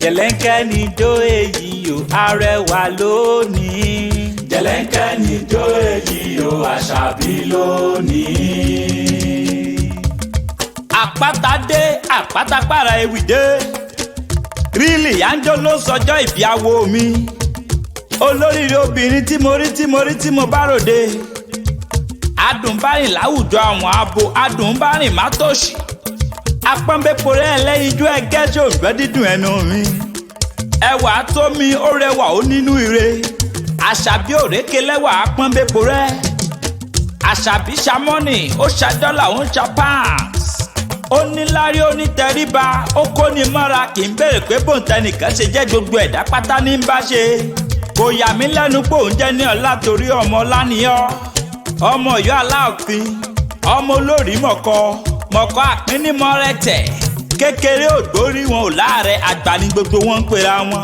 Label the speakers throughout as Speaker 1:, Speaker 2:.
Speaker 1: jẹ̀lẹ́ńkẹ́ níjó èyí o arẹwà lónìí.
Speaker 2: jẹ̀lẹ́ńkẹ́ níjó èyí o àṣàbí lónìí.
Speaker 1: àpáta dé àpáta para ewì dé. realiyanjo ló sọjọ́ ìbí awo mi. olóríire obìnrin tí mo rí tí mo bá ròde. adùnbárìn láwùjọ àwọn abo adùnbárìn má tòṣì. apọ́nbẹ́pọ̀ rẹ̀ ẹlẹ́yinjú ẹgẹ́ tí ò gbọ́ dídùn ẹnu mi. ẹwà tó mi ó rẹwà ó nínú ire. àṣàbí òrékè lẹ́wà apọ́nbẹ́pọ̀ rẹ̀. àṣàbí ṣamọ́nì ó ṣàdọ́là ó ń ṣa pounds. ó ní lárí ó ní tẹríba ó kó ní mọ́ra kì í béèrè pé bòńtẹ́nìkan ṣe jẹ́ gbogbo ẹ̀dá pátá ní bá ṣe. kò yà mí lẹ́nu pé òun jẹ́ ní ọlá torí ọmọ ọlá nìyọ́. ọmọ Ọ̀yọ́ Aláàfin ọmọ olórí mọ̀kọ́ àpínnímọ̀rẹ́tẹ̀ kékeré ògbórí wọn ò láàrẹ̀ àgbà ní gbogbo wọn ń pera wọn.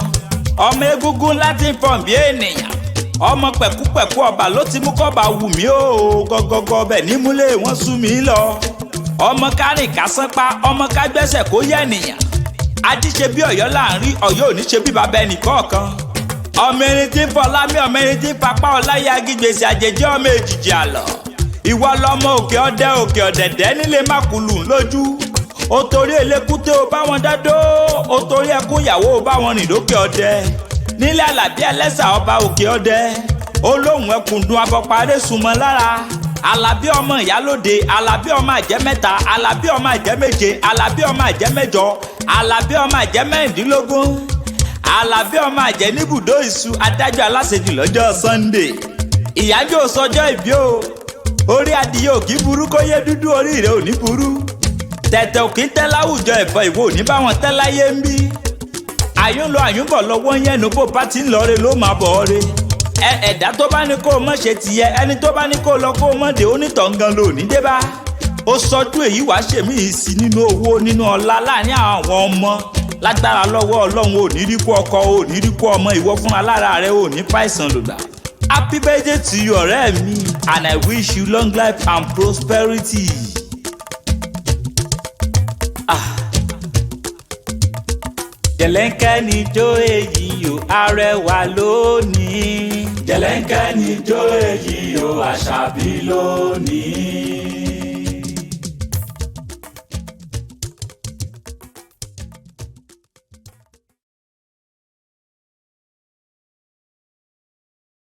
Speaker 1: ọmọ egúngún láti fọ̀n bí ènìyàn ọmọ pẹ̀kúpẹ̀kú ọba ló ti mú kọ́ba wù mí o gọ́gọ́gọ́ bẹ̀ nímúlé wọn sú mi lọ. ọmọ kárìn kásánpá ọmọ kágbẹ́sẹ̀ kó yẹ ènìyàn ajíṣe bí Ọ̀yọ́ láàrin Ọ̀yọ́ ò ní ṣe bí bàbá ẹnì kọ̀ọ̀kan. ọmọ erin tí ń fọ lámì ọmọ erin tí ń papá ọláyé agígbèsè àjèjì ọmọ èjìjì àlọ́. ìwọ lọmọ òkè ọ̀dẹ̀dẹ̀ nílé mákùlù lójú. ó torí elékúté ó bá wọn dádó ó torí ẹkún ìyàwó ó bá wọn rìn lókè ọdẹ. nílé Àlàbí ẹlẹ́sà ọba òkè ọdẹ olóhùn ẹkùndùn abọ́parẹ́ súnmọ́ lára. Àlàbí ọmọ ìyálóde Àlàbí ọmọ àjẹ́ mẹ́ta Àlàbí ọmọ àjẹ́ méje Àlàbí ọmọ àjẹ́ mẹ́jọ Àlàbí ọmọ àjẹ́ mẹ́rìndínlógún Àlàbí ọmọ àjẹ́ níbùdó ìṣù adájọ́ aláṣejù lọ́jọ́ Sunday. ìyájọ́ sọjọ́ ìbí o orí adìyẹ òkì burú kó yé dúdú orí rẹ̀ ò ní burú. tẹ̀tẹ̀ òkì ń tẹ́ láwùjọ ẹ̀fọ́ ìwọ ò ní bá wọn tẹ́ láyé ń bí. àyùn lọ àyùn bọ̀ lọ́wọ́ yẹn nu bó bá ti ń lọre ló máa bọ̀ ọ́re. ẹ̀dá tó bá ní kó o mọ̀ ṣe tìyẹ ẹni tó bá ní kó o lọ kó o mọ̀ dé onítọ̀ǹgan ló ní dé bá. ó sọdún èyí wàá ṣèmí ìsì nínú owó nínú ọlá láàrin àwọn ọmọ lágbára lọ́wọ́ Ọlọ́run ò ní rí kú ọkọ ò ní rí kú ọmọ ìwọ fúnra lára rẹ ò ní fàìsàn lògbà. Happy birthday to you ọ̀rẹ́ mi and I wish you long life and prosperity. jẹ̀lẹ́ńkẹ́ níjó èyí o arẹwà lónìí.
Speaker 2: jẹ̀lẹ́ńkẹ́ níjó èyí o àṣàbí lónìí.